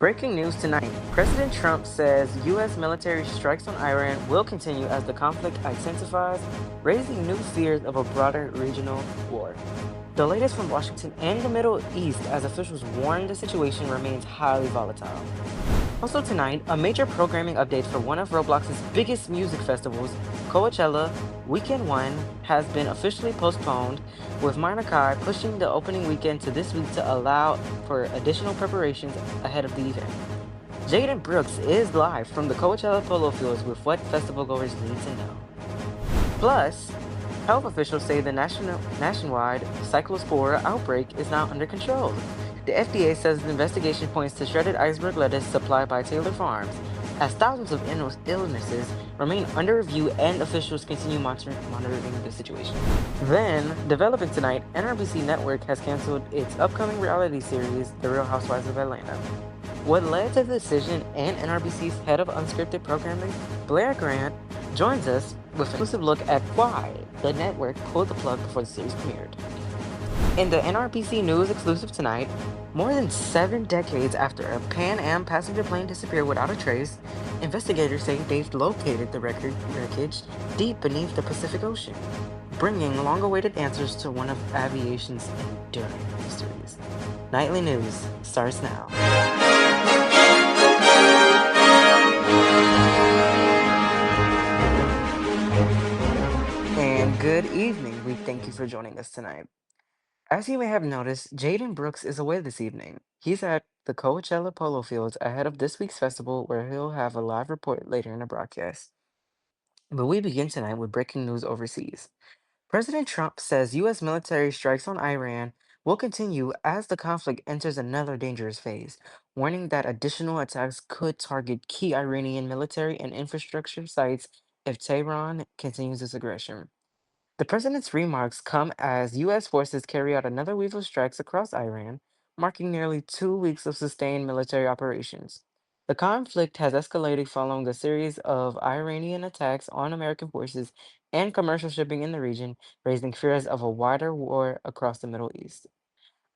Breaking news tonight. President Trump says U.S. military strikes on Iran will continue as the conflict intensifies, raising new fears of a broader regional war. The latest from Washington and the Middle East as officials warn the situation remains highly volatile. Also tonight, a major programming update for one of Roblox's biggest music festivals, Koachella Weekend One, has been officially postponed, with Kai pushing the opening weekend to this week to allow for additional preparations ahead of the event. Jayden Brooks is live from the Koachella Polo Fields with what festival goers need to know. Plus, health officials say the nationwide Cyclospora outbreak is now under control. The FDA says the investigation points to shredded iceberg lettuce supplied by Taylor Farms, as thousands of illnesses remain under review and officials continue monitoring the situation. Then, developing tonight, NRBC Network has canceled its upcoming reality series, The Real Housewives of Atlanta. What led to the decision and NRBC's head of unscripted programming, Blaire Grant, joins us with an exclusive look at why the network pulled the plug before the series premiered. In the NRBC News Exclusive tonight, more than 7 decades after a Pan Am passenger plane disappeared without a trace, investigators say they've located the wreckage deep beneath the Pacific Ocean, bringing long-awaited answers to one of aviation's enduring mysteries. Nightly News starts now. And good evening. We thank you for joining us tonight. As you may have noticed, Jayden Brooks is away this evening. He's at the Coachella Polo Fields ahead of this week's festival, where he'll have a live report later in the broadcast. But we begin tonight with breaking news overseas. President Trump says U.S. military strikes on Iran will continue as the conflict enters another dangerous phase, warning that additional attacks could target key Iranian military and infrastructure sites if Tehran continues its aggression. The president's remarks come as U.S. forces carry out another wave of strikes across Iran, marking nearly 2 weeks of sustained military operations. The conflict has escalated following a series of Iranian attacks on American forces and commercial shipping in the region, raising fears of a wider war across the Middle East.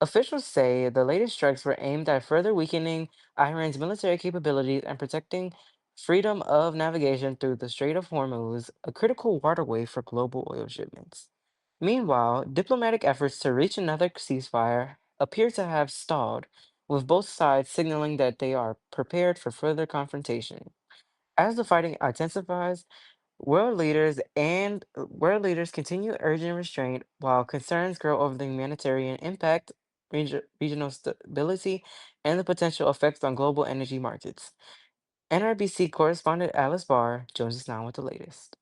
Officials say the latest strikes were aimed at further weakening Iran's military capabilities and protecting freedom of navigation through the Strait of Hormuz, a critical waterway for global oil shipments. Meanwhile, diplomatic efforts to reach another ceasefire appear to have stalled, with both sides signaling that they are prepared for further confrontation. As the fighting intensifies, world leaders continue urging restraint while concerns grow over the humanitarian impact, regional stability, and the potential effects on global energy markets. NRBC correspondent Alice Barr joins us now with the latest.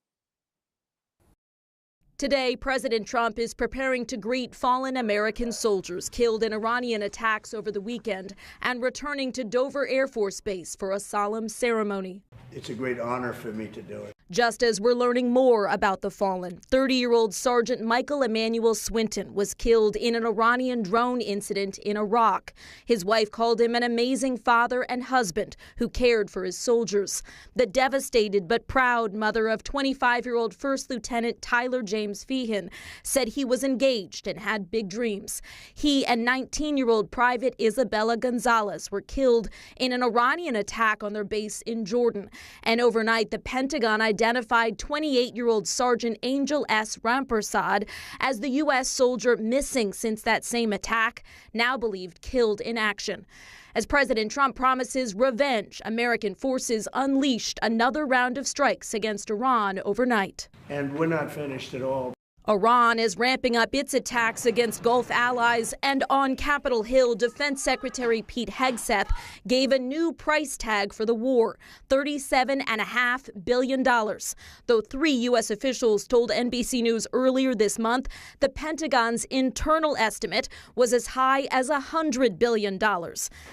Today, President Trump is preparing to greet fallen American soldiers killed in Iranian attacks over the weekend and returning to Dover Air Force Base for a solemn ceremony. It's a great honor for me to do it. Just as we're learning more about the fallen, 30-year-old Sergeant Michael Emmanuel Swinton was killed in an Iranian drone incident in Iraq. His wife called him an amazing father and husband who cared for his soldiers. The devastated but proud mother of 25-year-old First Lieutenant Tyler James Feehan said he was engaged and had big dreams. He and 19-year-old Private Isabella Gonzalez were killed in an Iranian attack on their base in Jordan. And overnight, the Pentagon identified 28-year-old Sergeant Angel S. Rampersad as the U.S. soldier missing since that same attack, now believed killed in action. As President Trump promises revenge, American forces unleashed another round of strikes against Iran overnight. And we're not finished at all. Iran is ramping up its attacks against Gulf allies, and on Capitol Hill, Defense Secretary Pete Hegseth gave a new price tag for the war, $37.5 billion. Though 3 U.S. officials told NBC News earlier this month the Pentagon's internal estimate was as high as $100 billion.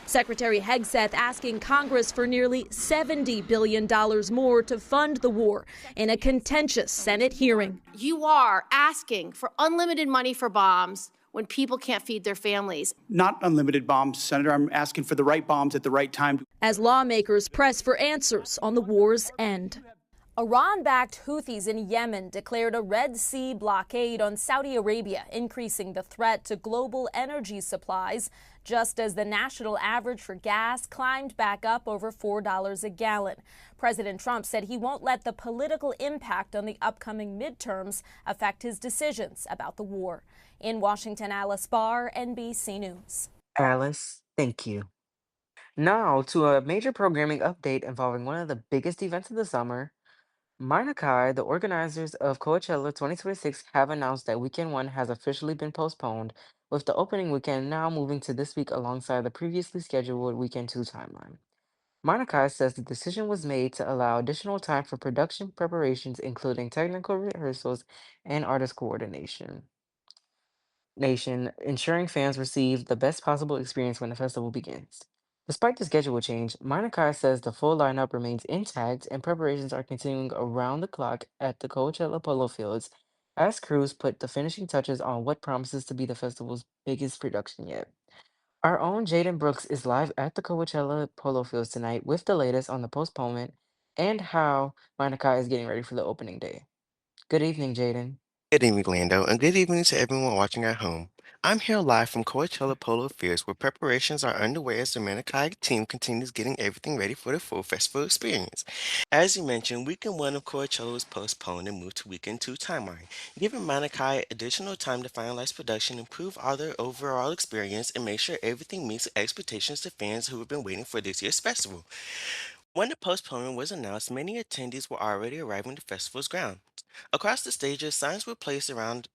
Secretary Hegseth asking Congress for nearly $70 billion more to fund the war in a contentious Senate hearing. You are asking for unlimited money for bombs when people can't feed their families. Not unlimited bombs, Senator. I'm asking for the right bombs at the right time. As lawmakers press for answers on the war's end. Iran-backed Houthis in Yemen declared a Red Sea blockade on Saudi Arabia, increasing the threat to global energy supplies just as the national average for gas climbed back up over $4 a gallon. President Trump said he won't let the political impact on the upcoming midterms affect his decisions about the war. In Washington, Alice Barr, NBC News. Alice, thank you. Now to a major programming update involving one of the biggest events of the summer. Kai, the organizers of Coachella 2026, have announced that Weekend One has officially been postponed, with the opening weekend now moving to this week alongside the previously scheduled Weekend 2 timeline. Kai says the decision was made to allow additional time for production preparations, including technical rehearsals and artist coordination. Ensuring fans receive the best possible experience when the festival begins. Despite the schedule change, Kai says the full lineup remains intact and preparations are continuing around the clock at the Coachella Polo Fields as crews put the finishing touches on what promises to be the festival's biggest production yet. Our own Jayden Brooks is live at the Coachella Polo Fields tonight with the latest on the postponement and how Kai is getting ready for the opening day. Good evening, Jayden. Good evening, Lando, and good evening to everyone watching at home. I'm here live from Coachella Polo Fields, where preparations are underway as the Manikai team continues getting everything ready for the full festival experience. As you mentioned, weekend one of Coachella was postponed and moved to weekend two timeline, giving Manikai additional time to finalize production, improve all their overall experience, and make sure everything meets the expectations of fans who have been waiting for this year's festival. When the postponement was announced, many attendees were already arriving at the festival's grounds. Across the stages, signs were placed around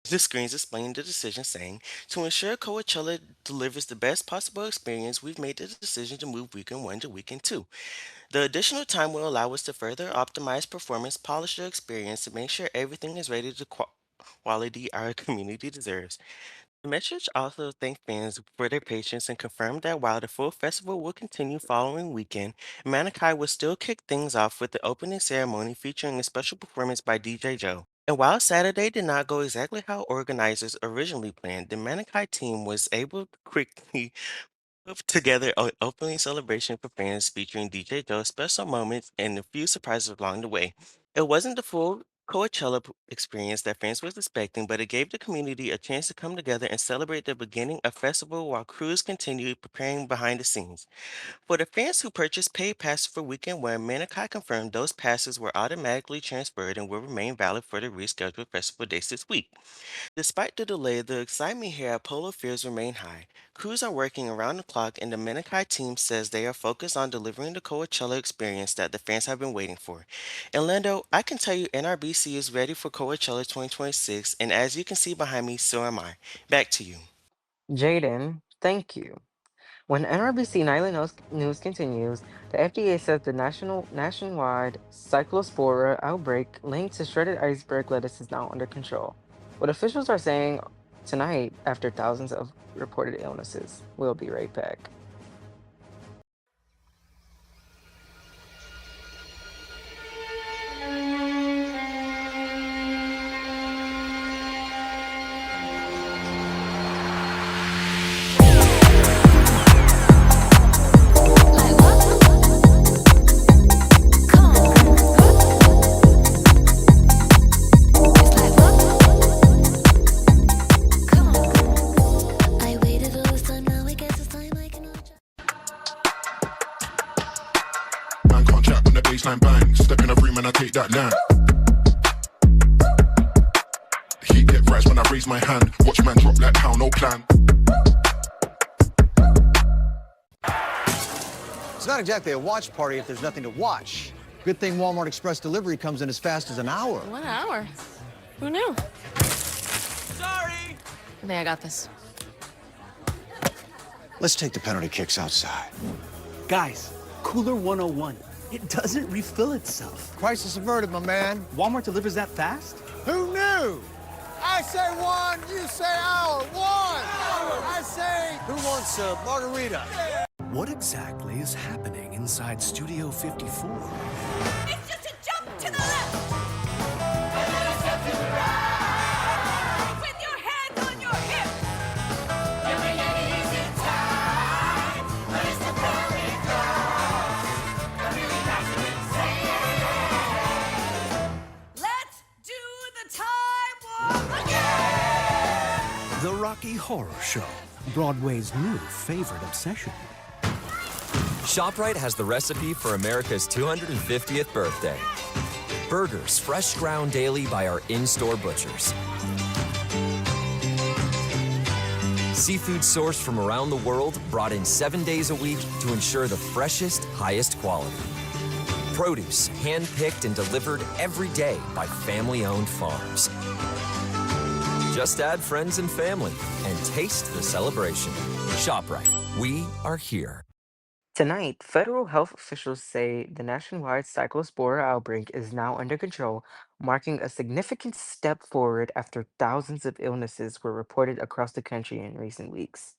the screens explaining the decision, saying, "To ensure Coachella delivers the best possible experience, we've made the decision to move weekend one to weekend two. The additional time will allow us to further optimize performance, polish the experience, and make sure everything is ready to quality our community deserves." The message also thanked fans for their patience and confirmed that while the full festival will continue following weekend, Manikai will still kick things off with the opening ceremony featuring a special performance by DJ Joe. And while Saturday did not go exactly how organizers originally planned, the Manikai team was able to quickly put together an opening celebration for fans featuring DJ Joe's special moments and a few surprises along the way. It wasn't the full Coachella experience that fans was expecting, but it gave the community a chance to come together and celebrate the beginning of festival while crews continued preparing behind the scenes. For the fans who purchased paid passes for weekend one, Manikai confirmed those passes were automatically transferred and will remain valid for the rescheduled festival dates this week. Despite the delay, the excitement here at Polo Fields remain high. Crews are working around the clock, and the Menikai team says they are focused on delivering the Coachella experience that the fans have been waiting for. And Lando, I can tell you NRBC is ready for Coachella 2026, and as you can see behind me, so am I. Back to you. Jayden, thank you. When NRBC Nightly News continues, the FDA says the nationwide Cyclospora outbreak linked to shredded iceberg lettuce is now under control. What officials are saying tonight after thousands of reported illnesses. We'll be right back. Baseline bang, step in a room and I take that land. The heat get rise when I raise my hand. Watch man drop like how, no plan. It's not exactly a watch party if there's nothing to watch. Good thing Walmart Express delivery comes in as fast as an hour. 1 hour? Who knew? Sorry! I think I got this. Let's take the penalty kicks outside. Guys, Cooler 101. It doesn't refill itself. Crisis averted, my man. Walmart delivers that fast? Who knew? I say one, you say hour. One! I say, who wants a margarita? What exactly is happening inside Studio 54? It's just a jump to the left! With your hands on your hips! Giving it easy time, but it's the perfect cause. That really has to insane. Let's do the time warp again! The Rocky Horror Show. Broadway's new favorite obsession. ShopRite has the recipe for America's 250th birthday. Burgers fresh ground daily by our in-store butchers. Seafood sourced from around the world, brought in 7 days a week to ensure the freshest, highest quality. Produce hand-picked and delivered every day by family-owned farms. Just add friends and family and taste the celebration. ShopRite. We are here. Tonight, federal health officials say the nationwide Cyclospora outbreak is now under control, marking a significant step forward after thousands of illnesses were reported across the country in recent weeks.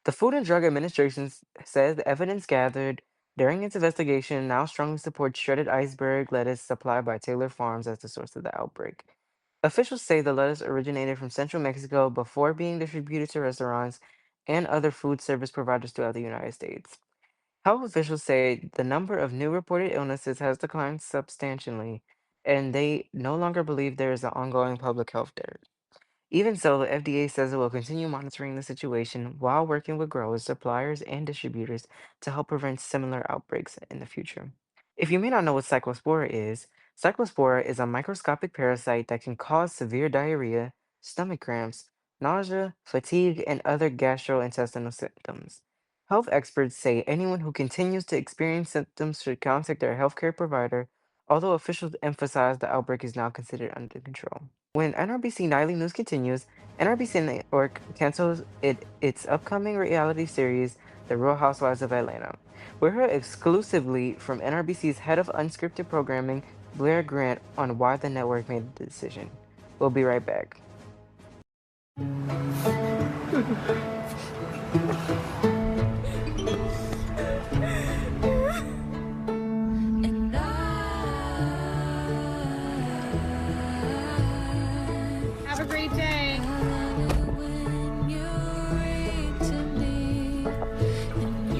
The Food and Drug Administration says the evidence gathered during its investigation now strongly supports shredded iceberg lettuce supplied by Taylor Farms as the source of the outbreak. Officials say the lettuce originated from central Mexico before being distributed to restaurants and other food service providers throughout the United States. Health officials say the number of new reported illnesses has declined substantially, and they no longer believe there is an ongoing public health threat. Even so, the FDA says it will continue monitoring the situation while working with growers, suppliers, and distributors to help prevent similar outbreaks in the future. If you may not know what Cyclospora is a microscopic parasite that can cause severe diarrhea, stomach cramps, nausea, fatigue, and other gastrointestinal symptoms. Health experts say anyone who continues to experience symptoms should contact their healthcare provider, although officials emphasize the outbreak is now considered under control. When NRBC Nightly News continues, NRBC Network cancels its upcoming reality series, The Real Housewives of Atlanta. We heard exclusively from NRBC's head of unscripted programming, Blaire Grant, on why the network made the decision. We'll be right back. Have a great day.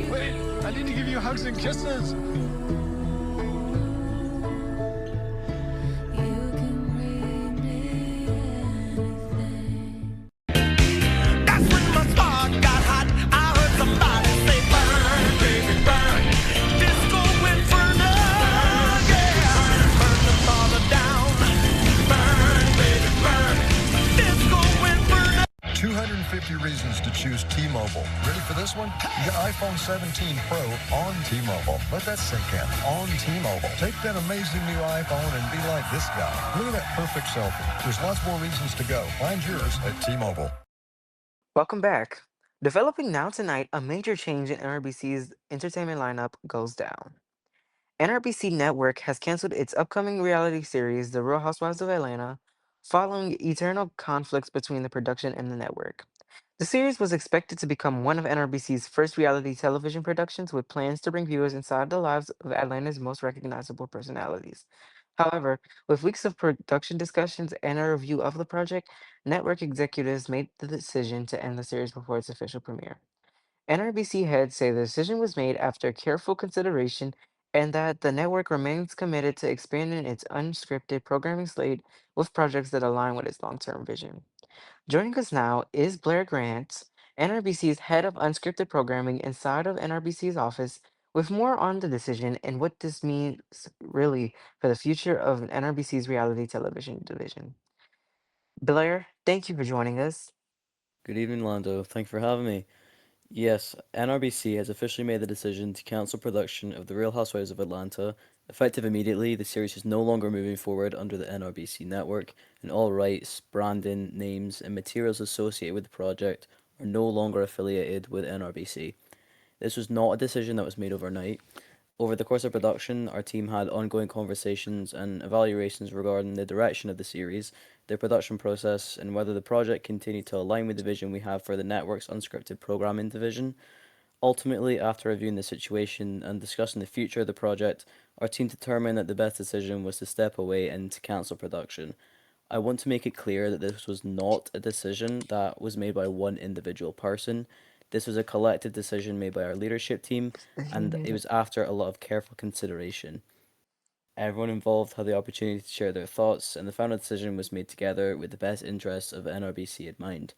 Wait, I need to give you hugs and kisses. That's when my spark got hot. I heard somebody say, burn, baby, burn. Disco Inferno, yeah. Burn the father down. Burn, baby, burn. Disco Inferno. 250 reasons to choose T-Mobile. Ready for this one? You got iPhone 17 Pro on T-Mobile. Let that sink in. On T-Mobile. Take that amazing new iPhone and be like this guy. Look at that perfect selfie. There's lots more reasons to go. Find yours at T-Mobile. Welcome back. Developing now tonight, a major change in NRBC's entertainment lineup goes down. NRBC Network has canceled its upcoming reality series, The Real Housewives of Atlanta, following eternal conflicts between the production and the network. The series was expected to become one of NRBC's first reality television productions, with plans to bring viewers inside the lives of Atlanta's most recognizable personalities. However, with weeks of production discussions and a review of the project, network executives made the decision to end the series before its official premiere. NRBC heads say the decision was made after careful consideration and that the network remains committed to expanding its unscripted programming slate with projects that align with its long term vision. Joining us now is Blaire Grant, NRBC's head of unscripted programming inside of NRBC's office, with more on the decision and what this means really for the future of NRBC's reality television division. Blaire, thank you for joining us. Good evening, Lando. Thank you for having me. Yes, NRBC has officially made the decision to cancel production of The Real Housewives of Atlanta. Effective immediately, the series is no longer moving forward under the NRBC network, and all rights, branding, names, and materials associated with the project are no longer affiliated with NRBC. This was not a decision that was made overnight. Over the course of production, our team had ongoing conversations and evaluations regarding the direction of the series, the production process, and whether the project continued to align with the vision we have for the network's unscripted programming division. Ultimately, after reviewing the situation and discussing the future of the project, our team determined that the best decision was to step away and to cancel production. I want to make it clear that this was not a decision that was made by one individual person. This was a collective decision made by our leadership team, and it was after a lot of careful consideration. Everyone involved had the opportunity to share their thoughts, and the final decision was made together with the best interests of NRBC in mind.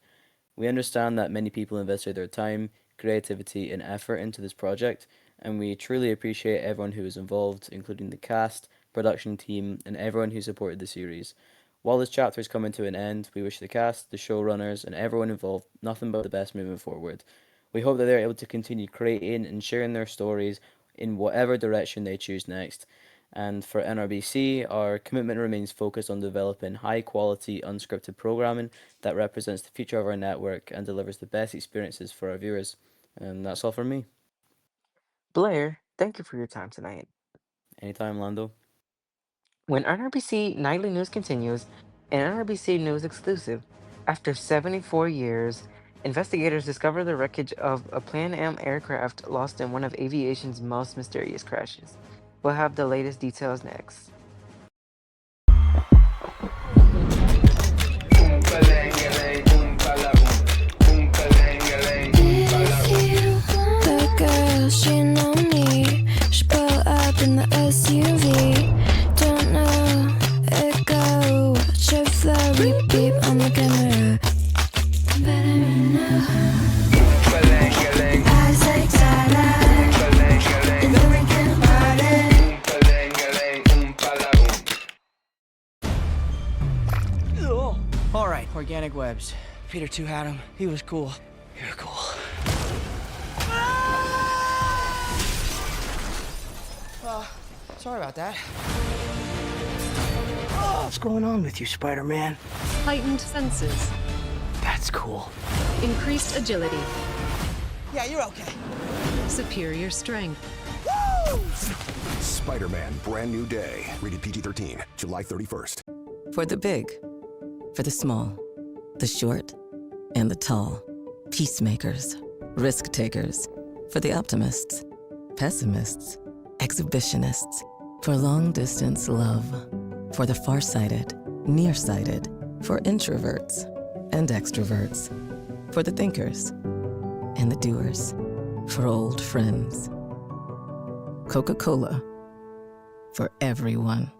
We understand that many people invested their time, creativity, and effort into this project, and we truly appreciate everyone who was involved, including the cast, production team, and everyone who supported the series. While this chapter is coming to an end, we wish the cast, the showrunners, and everyone involved nothing but the best moving forward. We hope that they're able to continue creating and sharing their stories in whatever direction they choose next. And for NRBC, our commitment remains focused on developing high-quality, unscripted programming that represents the future of our network and delivers the best experiences for our viewers. And that's all from me. Blair, thank you for your time tonight. Anytime, Lando. When NRBC Nightly News continues, an NRBC News exclusive. After 74 years, investigators discover the wreckage of a Pan Am aircraft lost in one of aviation's most mysterious crashes. We'll have the latest details next. The girl, she know me. She pull up in the SUV. Don't know it go. Watch her flow, beep beep on the camera. Better know. Eyes like side-eye. And then we can party. All right, organic webs. Peter 2 had him. He was cool. You're cool. Sorry about that. What's going on with you, Spider-Man? Heightened senses. That's cool. Increased agility. Yeah, you're okay. Superior strength. Woo! Spider-Man, Brand New Day. Rated PG-13, July 31st. For the big, for the small, the short, and the tall. Peacemakers, risk takers. For the optimists, pessimists, exhibitionists. For long-distance love. For the far-sighted, nearsighted. For introverts and extroverts. For the thinkers and the doers. For old friends. Coca-Cola. For everyone.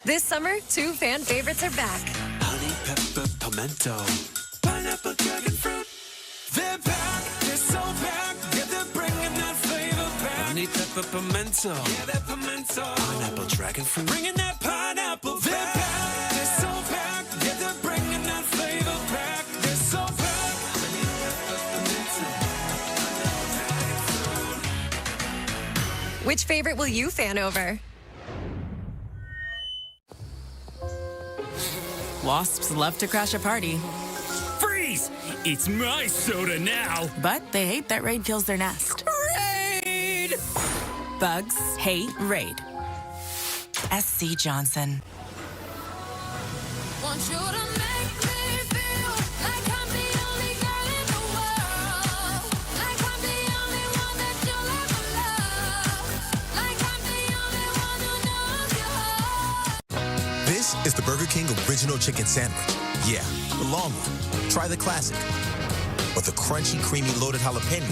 This summer, 2 fan favorites are back. Honey pepper pimento. Pineapple dragon fruit. They're back. They're so back. Yeah, they're bringing that flavor back. Honey pepper pimento. Yeah, that pimento. Pineapple dragon fruit. Bringing that pineapple back. They're back. They're so back. Yeah, they're bringing that flavor back. They're so back. Honey pepper pimento. Which favorite will you fan over? Wasps love to crash a party. Freeze! It's my soda now! But they hate that Raid kills their nest. Raid! Bugs hate Raid. SC Johnson. Want you to make me feel like I'm the only girl in the world. Like I'm the only one that you'll ever love. Like I'm the only one who knows your heart. This is the Burger King Original Chicken Sandwich. Yeah, the long one. Try the classic. Or the crunchy, creamy, loaded jalapeno.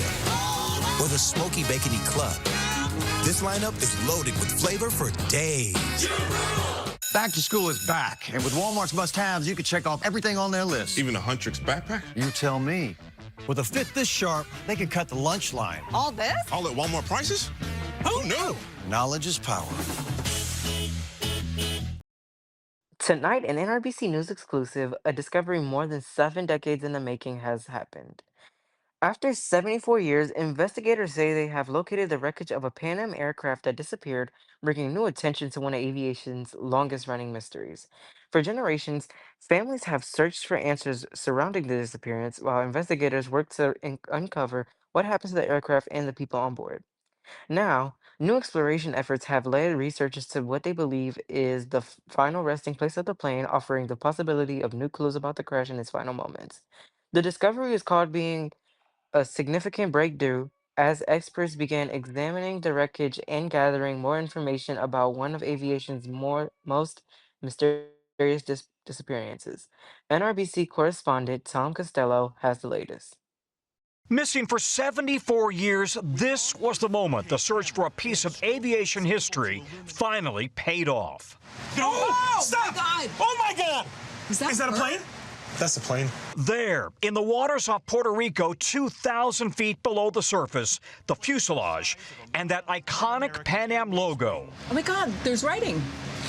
Or the smoky, bacony club. This lineup is loaded with flavor for days. Back to school is back, and with Walmart's must-haves, you can check off everything on their list. Even a Huntrix backpack? You tell me. With a fit this sharp, they can cut the lunch line. All this? All at Walmart prices? Who knew? Knowledge is power. Tonight, an NRBC News exclusive, a discovery more than 7 decades in the making has happened. After 74 years, investigators say they have located the wreckage of a Pan Am aircraft that disappeared, bringing new attention to one of aviation's longest-running mysteries. For generations, families have searched for answers surrounding the disappearance, while investigators work to uncover what happened to the aircraft and the people on board. Now, new exploration efforts have led researchers to what they believe is the final resting place of the plane, offering the possibility of new clues about the crash in its final moments. The discovery is called being a significant breakthrough as experts began examining the wreckage and gathering more information about one of aviation's most mysterious disappearances. NRBC correspondent Tom Costello has the latest. Missing for 74 years, this was the moment the search for a piece of aviation history finally paid off. No! Stop! Oh my God! Oh my God! Is that a her? plane? That's the plane. There, in the waters off Puerto Rico, 2,000 feet below the surface, the fuselage and that iconic Pan Am logo. Oh my God, there's writing.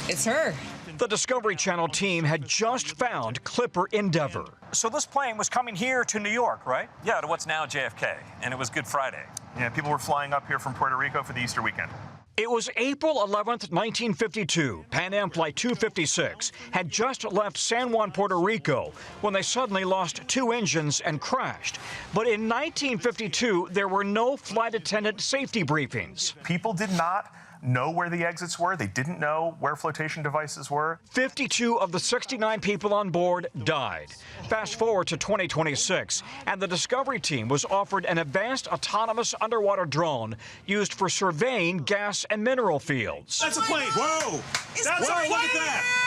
It's her. The Discovery Channel team had just found Clipper Endeavour. So this plane was coming here to New York, right? Yeah, to what's now JFK, and it was Good Friday. Yeah, people were flying up here from Puerto Rico for the Easter weekend. It was April 11th, 1952. Pan Am Flight 256 had just left San Juan, Puerto Rico, when they suddenly lost 2 engines and crashed. But in 1952, there were no flight attendant safety briefings. People did not know where the exits were. They didn't know where flotation devices were. 52 of the 69 people on board died. Fast forward to 2026, and the Discovery team was offered an advanced autonomous underwater drone used for surveying gas and mineral fields. That's a plane. Whoa! That's a plane. Look at that.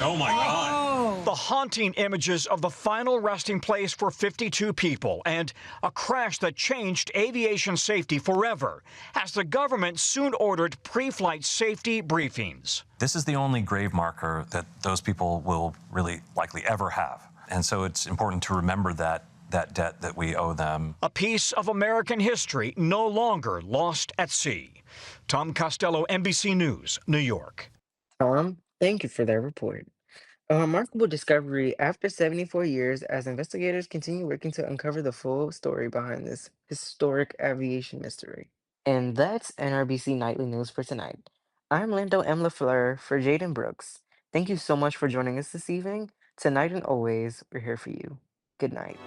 Oh my God. The haunting images of the final resting place for 52 people and a crash that changed aviation safety forever, as the government soon ordered pre-flight safety briefings. This is the only grave marker that those people will really likely ever have. And so it's important to remember that debt that we owe them. A piece of American history no longer lost at sea. Tom Costello, NBC News, New York. Tom, thank you for that report. A remarkable discovery after 74 years as investigators continue working to uncover the full story behind this historic aviation mystery. And that's NRBC Nightly News for tonight. I'm Lando M. Lefluer for Jayden Brooks. Thank you so much for joining us this evening. Tonight and always, we're here for you. Good night.